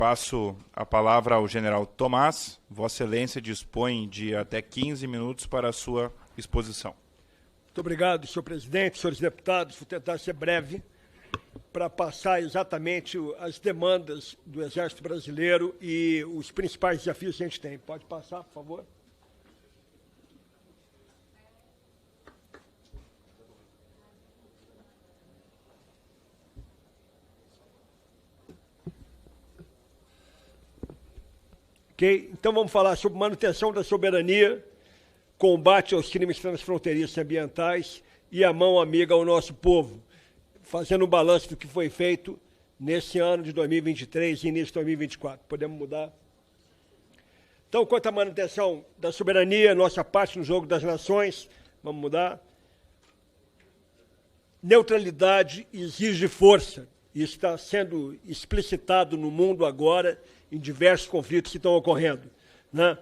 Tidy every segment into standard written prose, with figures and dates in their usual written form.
passo a palavra ao general Tomás. Vossa Excelência dispõe de até 15 minutos para a sua exposição. Muito obrigado, senhor presidente, senhores deputados. Vou tentar ser breve para passar exatamente as demandas do Exército Brasileiro e os principais desafios que a gente tem. Pode passar, por favor? Ok? Então vamos falar sobre manutenção da soberania, combate aos crimes transfronteiriços e ambientais e a mão amiga ao nosso povo, fazendo um balanço do que foi feito nesse ano de 2023 e início de 2024. Podemos mudar? Então, quanto à manutenção da soberania, nossa parte no jogo das nações, vamos mudar? Neutralidade exige força. Isso está sendo explicitado no mundo agora em diversos conflitos que estão ocorrendo, né?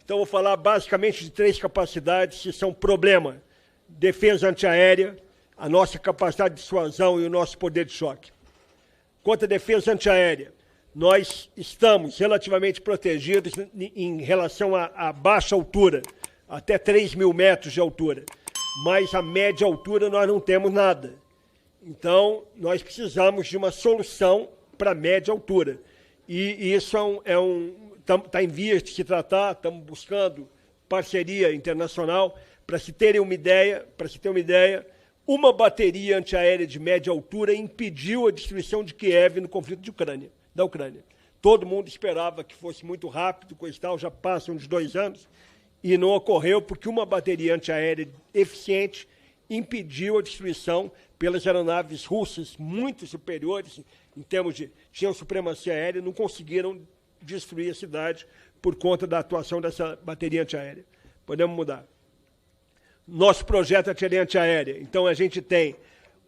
Então, vou falar basicamente de 3 capacidades que são problema: defesa antiaérea, a nossa capacidade de dissuasão e o nosso poder de choque. Quanto à defesa antiaérea, nós estamos relativamente protegidos em relação à baixa altura, até 3.000 metros de altura, mas a média altura nós não temos nada. Então, nós precisamos de uma solução para a média altura. E isso está em vias de se tratar, estamos buscando parceria internacional. Para se ter uma ideia, uma bateria antiaérea de média altura impediu a destruição de Kiev no conflito da Ucrânia. Todo mundo esperava que fosse muito rápido, coisa e tal, já passam uns 2 anos, e não ocorreu porque uma bateria antiaérea eficiente impediu a destruição pelas aeronaves russas, muito superiores em termos de tinham supremacia aérea, não conseguiram destruir a cidade por conta da atuação dessa bateria antiaérea. Podemos mudar. Nosso projeto de antiaérea. Então, a gente tem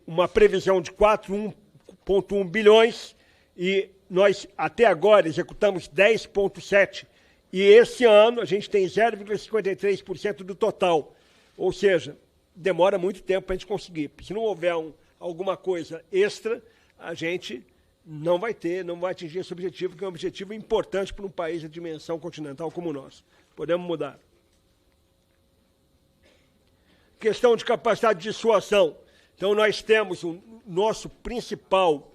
uma previsão de 4,1 bilhões e nós, até agora, executamos 10,7. E esse ano, a gente tem 0,53% do total. Ou seja, demora muito tempo para a gente conseguir. Se não houver alguma coisa extra, a gente não vai atingir esse objetivo, que é um objetivo importante para um país de dimensão continental como o nosso. Podemos mudar. Questão de capacidade de dissuasão. Então, nós temos o nosso principal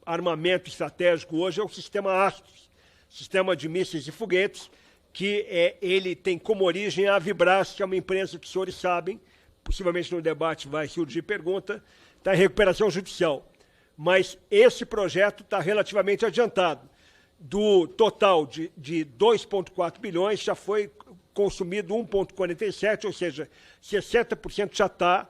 armamento estratégico hoje é o sistema Astros, sistema de mísseis e foguetes, que ele tem como origem a Avibras, que é uma empresa que os senhores sabem, possivelmente no debate vai surgir pergunta, está em recuperação judicial. Mas esse projeto está relativamente adiantado. Do total de 2,4 bilhões, já foi consumido 1,47, ou seja, 60% já está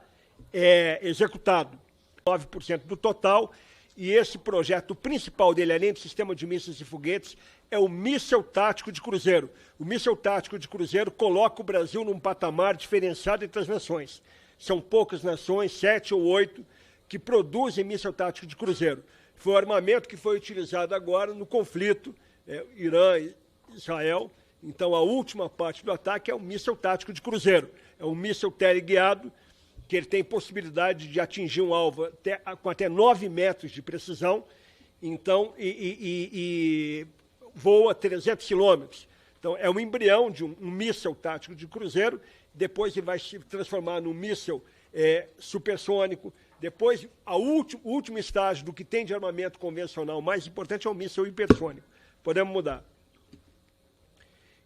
executado, 9% do total. E esse projeto, o principal dele, além do sistema de mísseis e foguetes, é o míssil tático de cruzeiro. O míssil tático de cruzeiro coloca o Brasil num patamar diferenciado entre as nações. São poucas nações, 7 ou 8, que produzem míssil tático de cruzeiro. Foi o armamento que foi utilizado agora no conflito Irã e Israel. Então, a última parte do ataque é o míssil tático de cruzeiro. É um míssil teleguiado, que ele tem possibilidade de atingir um alvo com até 9 metros de precisão, então, e voa 300 quilômetros. Então, é um embrião de um míssil tático de cruzeiro, depois ele vai se transformar num míssil supersônico. Depois, o último estágio do que tem de armamento convencional mais importante é o míssil hipersônico. Podemos mudar.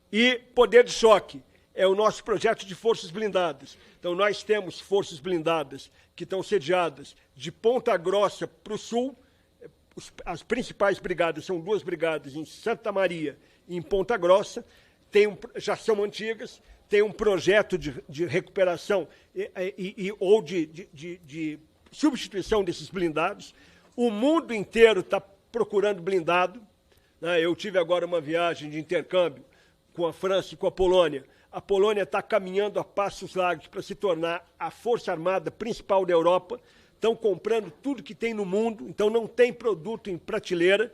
E poder de choque é o nosso projeto de forças blindadas. Então, nós temos forças blindadas que estão sediadas de Ponta Grossa para o sul. As principais brigadas são 2 brigadas em Santa Maria e em Ponta Grossa. Já são antigas, tem um projeto de recuperação ou de substituição desses blindados. O mundo inteiro está procurando blindado, né? Eu tive agora uma viagem de intercâmbio com a França e com a Polônia. A Polônia está caminhando a passos largos para se tornar a força armada principal da Europa. Estão comprando tudo que tem no mundo, então não tem produto em prateleira.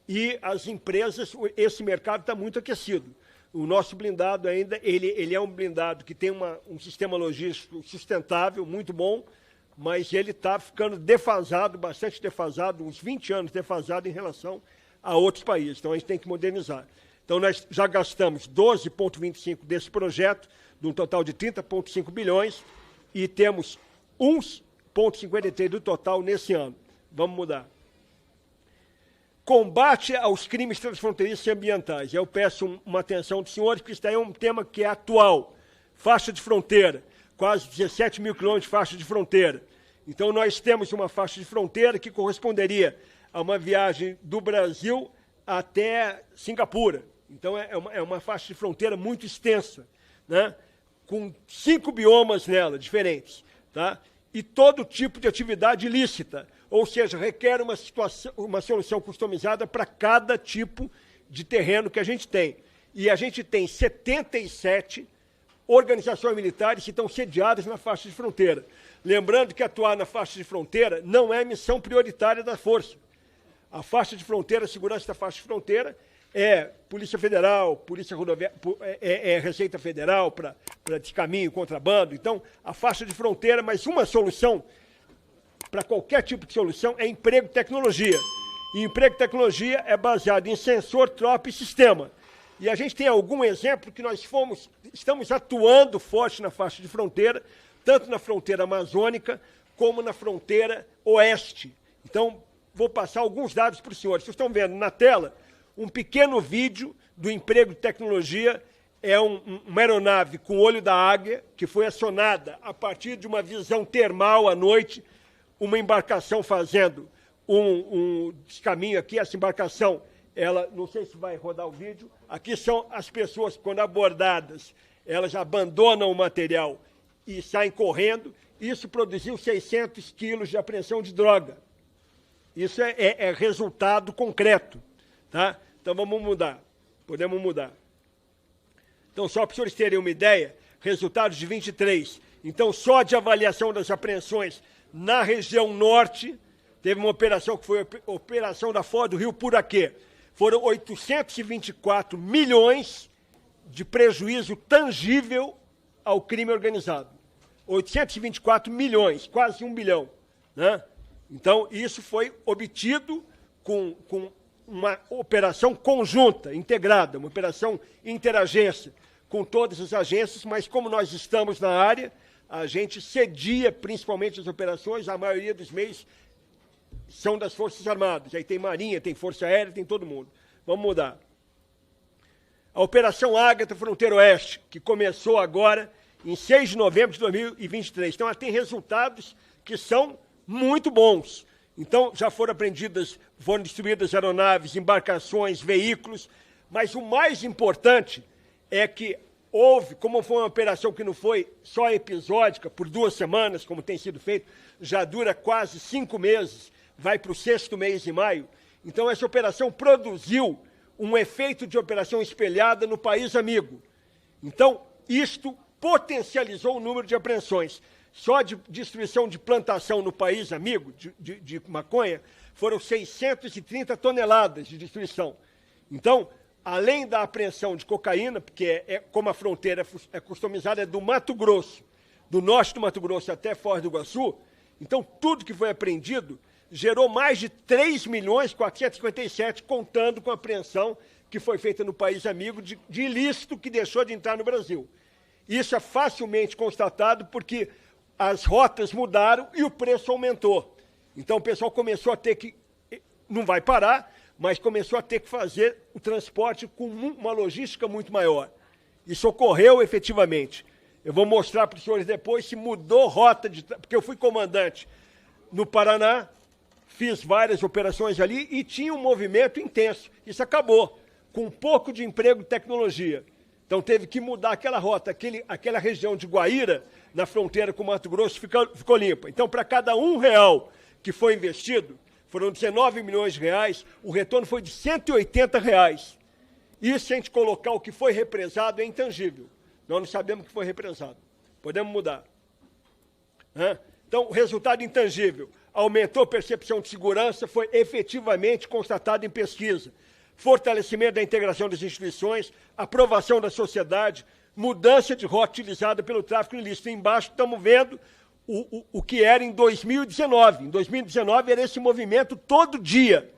E as empresas, esse mercado está muito aquecido. O nosso blindado ainda, ele é um blindado que tem um sistema logístico sustentável, muito bom, mas ele está ficando defasado, bastante defasado, uns 20 anos defasado em relação a outros países. Então, a gente tem que modernizar. Então, nós já gastamos 12,25 desse projeto, de um total de 30,5 bilhões, e temos 1,53 do total nesse ano. Vamos mudar. Combate aos crimes transfronteiriços e ambientais. Eu peço uma atenção dos senhores, porque isso daí é um tema que é atual. Faixa de fronteira, quase 17 mil quilômetros de faixa de fronteira. Então, nós temos uma faixa de fronteira que corresponderia a uma viagem do Brasil até Singapura. Então, é uma faixa de fronteira muito extensa, né? Com 5 biomas nela, diferentes. Tá? E todo tipo de atividade ilícita, ou seja, requer uma solução customizada para cada tipo de terreno que a gente tem. E a gente tem 77 organizações militares que estão sediadas na faixa de fronteira. Lembrando que atuar na faixa de fronteira não é missão prioritária da Força. A faixa de fronteira, a segurança da faixa de fronteira é Polícia Federal, Polícia Rodoviária, Receita Federal para descaminho, contrabando. Então, a faixa de fronteira, mas uma solução para qualquer tipo de solução é emprego e tecnologia. E emprego e tecnologia é baseado em sensor, tropa e sistema. E a gente tem algum exemplo que nós estamos atuando forte na faixa de fronteira, tanto na fronteira amazônica como na fronteira oeste. Então, vou passar alguns dados para os senhores. Vocês estão vendo na tela um pequeno vídeo do emprego de tecnologia. É uma aeronave com olho da águia, que foi acionada a partir de uma visão termal à noite, uma embarcação fazendo um descaminho aqui. Essa embarcação, ela, não sei se vai rodar o vídeo, aqui são as pessoas, quando abordadas, elas abandonam o material e saem correndo. Isso produziu 600 quilos de apreensão de droga. Isso é resultado concreto. Tá? Então, vamos mudar. Podemos mudar. Então, só para os senhores terem uma ideia, resultados de 23. Então, só de avaliação das apreensões na região norte, teve uma operação que foi a Operação da Foz do Rio Puraquê. Foram 824 milhões de prejuízo tangível ao crime organizado. 824 milhões, quase 1 bilhão. Né? Então, isso foi obtido com uma operação conjunta, integrada, uma operação interagência com todas as agências, mas como nós estamos na área, a gente cedia principalmente as operações, a maioria dos meios são das Forças Armadas. Aí tem Marinha, tem Força Aérea, tem todo mundo. Vamos mudar. A Operação Ágata Fronteira Oeste, que começou agora em 6 de novembro de 2023. Então, ela tem resultados que são muito bons. Então, já foram destruídas aeronaves, embarcações, veículos, mas o mais importante é que houve, como foi uma operação que não foi só episódica, por 2 semanas, como tem sido feito, já dura quase 5 meses, vai para o 6º mês de maio. Então, essa operação produziu um efeito de operação espelhada no país amigo. Então, isto potencializou o número de apreensões. Só de destruição de plantação no país amigo, de maconha, foram 630 toneladas de destruição. Então, além da apreensão de cocaína, porque como a fronteira é customizada, é do Mato Grosso, do norte do Mato Grosso até Foz do Iguaçu, então tudo que foi apreendido gerou mais de 3.457.000, contando com a apreensão que foi feita no país amigo de ilícito que deixou de entrar no Brasil. Isso é facilmente constatado porque as rotas mudaram e o preço aumentou. Então, o pessoal começou a ter que, não vai parar, mas começou a ter que fazer o transporte com uma logística muito maior. Isso ocorreu efetivamente. Eu vou mostrar para os senhores depois se mudou rota, porque eu fui comandante no Paraná, fiz várias operações ali e tinha um movimento intenso. Isso acabou, com um pouco de emprego e tecnologia. Então, teve que mudar aquela rota, aquela região de Guaíra, na fronteira com o Mato Grosso, ficou limpa. Então, para cada R$1 que foi investido, foram 19 milhões de reais, o retorno foi de R$180. Isso, se a gente colocar o que foi represado, é intangível. Nós não sabemos o que foi represado. Podemos mudar. Então, o resultado intangível. Aumentou a percepção de segurança, foi efetivamente constatado em pesquisa. Fortalecimento da integração das instituições, aprovação da sociedade, mudança de rota utilizada pelo tráfico ilícito. Embaixo estamos vendo o que era em 2019. Em 2019 era esse movimento todo dia.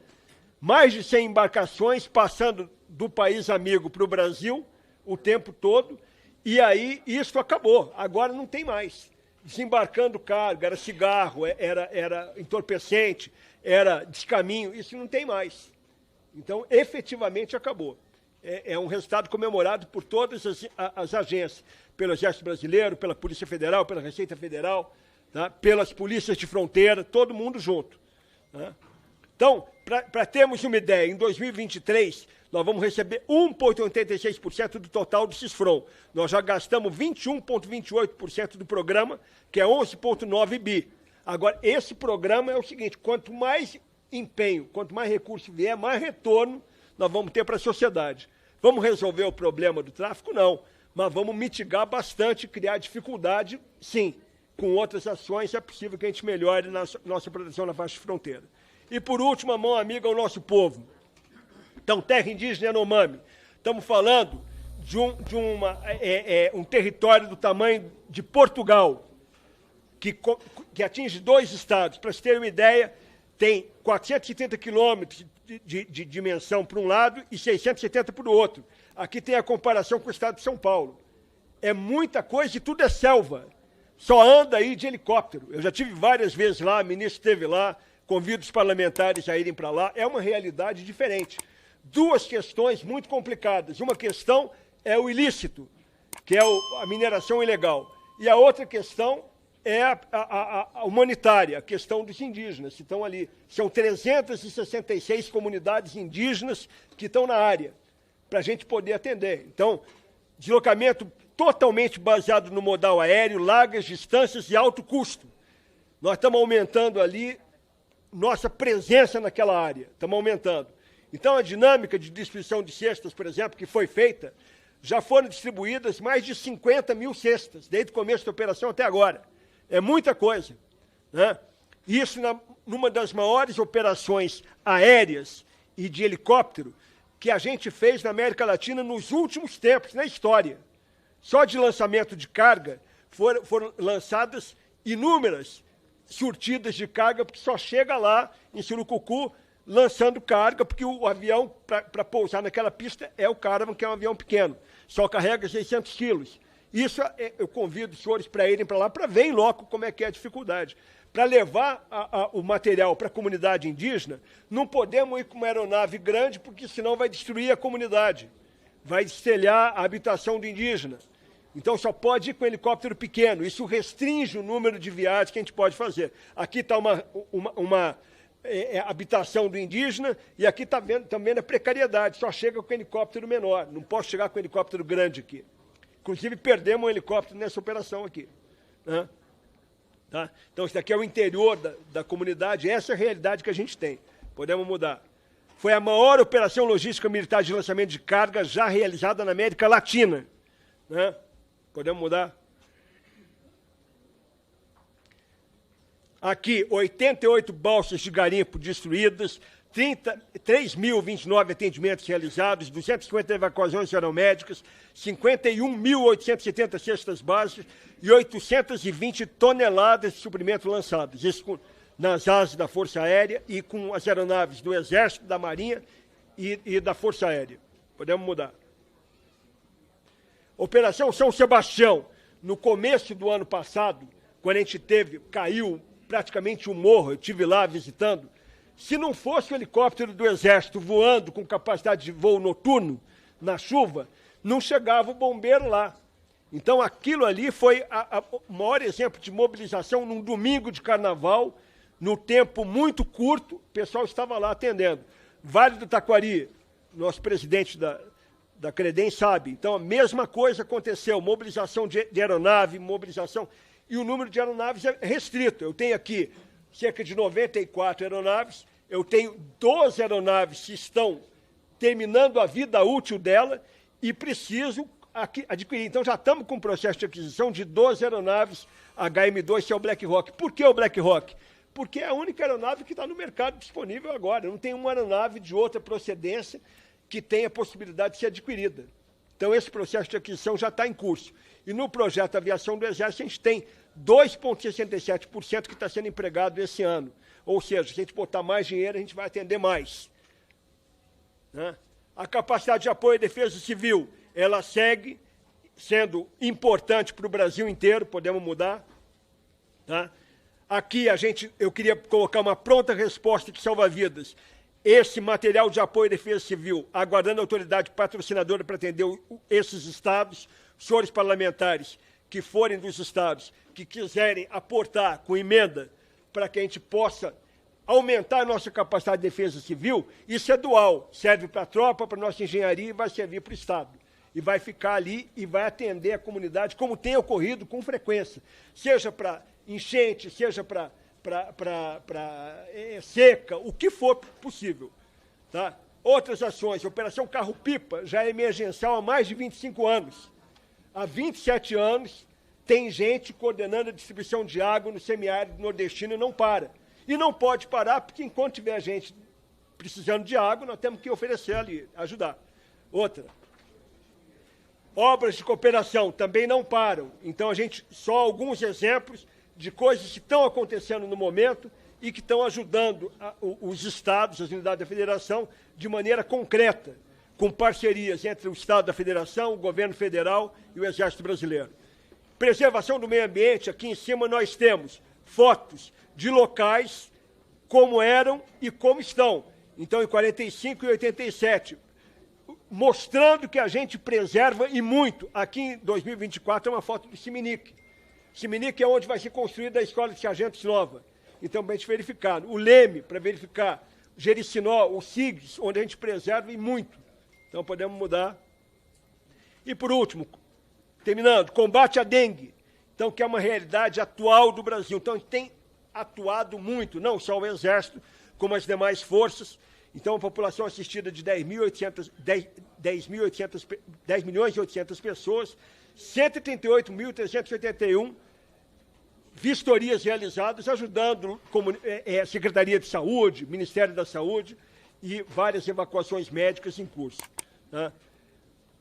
mais de 100 embarcações passando do país amigo para o Brasil o tempo todo, e aí isso acabou. Agora não tem mais. Desembarcando carga, era cigarro, era entorpecente, era descaminho, isso não tem mais. Então, efetivamente, acabou. É um resultado comemorado por todas as agências, pelo Exército Brasileiro, pela Polícia Federal, pela Receita Federal, tá? Pelas polícias de fronteira, todo mundo junto. Tá? Então, para termos uma ideia, em 2023, nós vamos receber 1,86% do total do CISFRON. Nós já gastamos 21,28% do programa, que é 11,9 bi. Agora, esse programa é o seguinte, quanto mais empenho, quanto mais recurso vier, mais retorno nós vamos ter para a sociedade. Vamos resolver o problema do tráfico? Não. Mas vamos mitigar bastante, criar dificuldade, sim. Com outras ações é possível que a gente melhore nossa proteção na faixa de fronteira. E, por último, a mão amiga ao nosso povo. Então, terra indígena Yanomami. Estamos falando de um território do tamanho de Portugal, que atinge 2 estados. Para se ter uma ideia, tem 430 quilômetros de dimensão para um lado e 670 para o outro. Aqui tem a comparação com o estado de São Paulo. É muita coisa e tudo é selva. Só anda aí de helicóptero. Eu já tive várias vezes lá, o ministro esteve lá, convido os parlamentares a irem para lá. É uma realidade diferente. 2 questões muito complicadas. Uma questão é o ilícito, que é a mineração ilegal. E a outra questão é a humanitária, a questão dos indígenas que estão ali. São 366 comunidades indígenas que estão na área, para a gente poder atender. Então, deslocamento totalmente baseado no modal aéreo, largas distâncias e alto custo. Nós estamos aumentando ali nossa presença naquela área, estamos aumentando. Então, a dinâmica de distribuição de cestas, por exemplo, que foi feita, já foram distribuídas mais de 50 mil cestas, desde o começo da operação até agora. É muita coisa. Né? Isso numa das maiores operações aéreas e de helicóptero que a gente fez na América Latina nos últimos tempos, na história. Só de lançamento de carga foram lançadas inúmeras surtidas de carga, porque só chega lá em Surucucu lançando carga, porque o avião, para pousar naquela pista, é o Caravan, que é um avião pequeno. Só carrega 600 quilos. Isso eu convido os senhores para irem para lá, para ver em loco como é que é a dificuldade. Para levar o material para a comunidade indígena, não podemos ir com uma aeronave grande, porque senão vai destruir a comunidade, vai destelhar a habitação do indígena. Então, só pode ir com helicóptero pequeno. Isso restringe o número de viagens que a gente pode fazer. Aqui está uma habitação do indígena e aqui está também a precariedade. Só chega com helicóptero menor. Não posso chegar com helicóptero grande aqui. Inclusive, perdemos um helicóptero nessa operação aqui. Né? Tá? Então, isso daqui é o interior da comunidade. Essa é a realidade que a gente tem. Podemos mudar. Foi a maior operação logística militar de lançamento de carga já realizada na América Latina. Né? Podemos mudar? Aqui, 88 balsas de garimpo destruídas, 3.029 atendimentos realizados, 250 evacuações aeromédicas, 51.870 cestas básicas e 820 toneladas de suprimento lançadas. Isso nas asas da Força Aérea e com as aeronaves do Exército, da Marinha e da Força Aérea. Podemos mudar. Operação São Sebastião, no começo do ano passado, quando a gente caiu praticamente um morro, eu estive lá visitando, se não fosse o helicóptero do Exército voando com capacidade de voo noturno, na chuva, não chegava o bombeiro lá. Então, aquilo ali foi o maior exemplo de mobilização num domingo de carnaval, no tempo muito curto, o pessoal estava lá atendendo. Vale do Taquari, nosso presidente da Credem sabe. Então, a mesma coisa aconteceu, mobilização de aeronave, mobilização, e o número de aeronaves é restrito. Eu tenho aqui cerca de 94 aeronaves, eu tenho 12 aeronaves que estão terminando a vida útil dela e preciso adquirir. Então, já estamos com um processo de aquisição de 12 aeronaves HM2, que é o Black Hawk. Por que o Black Hawk? Porque é a única aeronave que está no mercado disponível agora. Não tem uma aeronave de outra procedência que tenha a possibilidade de ser adquirida. Então, esse processo de aquisição já está em curso. E no projeto Aviação do Exército, a gente tem 2,67% que está sendo empregado esse ano. Ou seja, se a gente botar mais dinheiro, a gente vai atender mais. né? A capacidade de apoio à defesa civil, ela segue sendo importante para o Brasil inteiro, podemos mudar. Tá? Aqui eu queria colocar uma pronta resposta que salva vidas. Esse material de apoio à defesa civil, aguardando a autoridade patrocinadora para atender esses estados, senhores parlamentares que forem dos estados, que quiserem aportar com emenda para que a gente possa aumentar a nossa capacidade de defesa civil, isso é dual, serve para a tropa, para a nossa engenharia e vai servir para o Estado. E vai ficar ali e vai atender a comunidade, como tem ocorrido com frequência, seja para enchente, seja para seca, o que for possível. Tá? Outras ações, Operação Carro-Pipa, já é emergencial há mais de 25 anos. Há 27 anos, tem gente coordenando a distribuição de água no semiárido nordestino e não para. E não pode parar, porque enquanto tiver gente precisando de água, nós temos que oferecer ali, ajudar. Outra. Obras de cooperação também não param. Então, só alguns exemplos de coisas que estão acontecendo no momento e que estão ajudando os estados, as unidades da federação, de maneira concreta, com parcerias entre o Estado da Federação, o governo federal e o Exército Brasileiro. Preservação do meio ambiente, aqui em cima nós temos fotos de locais como eram e como estão. Então, em 45 e 87, mostrando que a gente preserva e muito. Aqui em 2024 é uma foto do Siminique. Siminique é onde vai ser construída a Escola de Sargentos Nova. Então, para a gente verificar. O Leme, para verificar. Jericinó, o SIGS, onde a gente preserva e muito. Então, podemos mudar. E, por último, terminando, combate à dengue. Então, que é uma realidade atual do Brasil. Então, a gente tem atuado muito, não só o Exército, como as demais forças. Então, a população assistida de 10 milhões e 800 pessoas, 138.381 vistorias realizadas, ajudando a Secretaria de Saúde, Ministério da Saúde e várias evacuações médicas em curso. Né?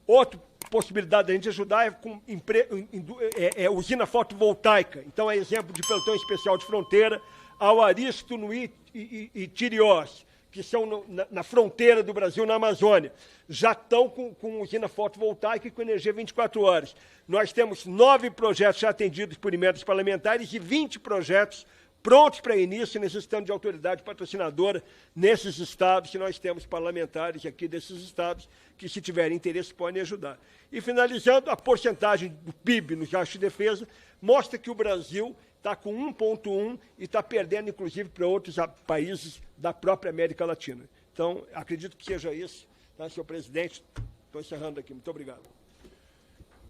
Outra possibilidade da gente ajudar é usina fotovoltaica. Então, é exemplo de pelotão especial de fronteira, Auariço, Tunuí e Tiriós, que são na fronteira do Brasil, na Amazônia, já estão com usina fotovoltaica e com energia 24 horas. Nós temos 9 projetos já atendidos por emendas parlamentares e 20 projetos prontos para início, necessitando de autoridade patrocinadora nesses estados, que nós temos parlamentares aqui desses estados, que, se tiverem interesse, podem ajudar. E, finalizando, a porcentagem do PIB no gasto de defesa mostra que o Brasil está com 1,1 e está perdendo, inclusive, para outros países da própria América Latina. Então, acredito que seja isso. Tá, senhor presidente? Estou encerrando aqui. Muito obrigado.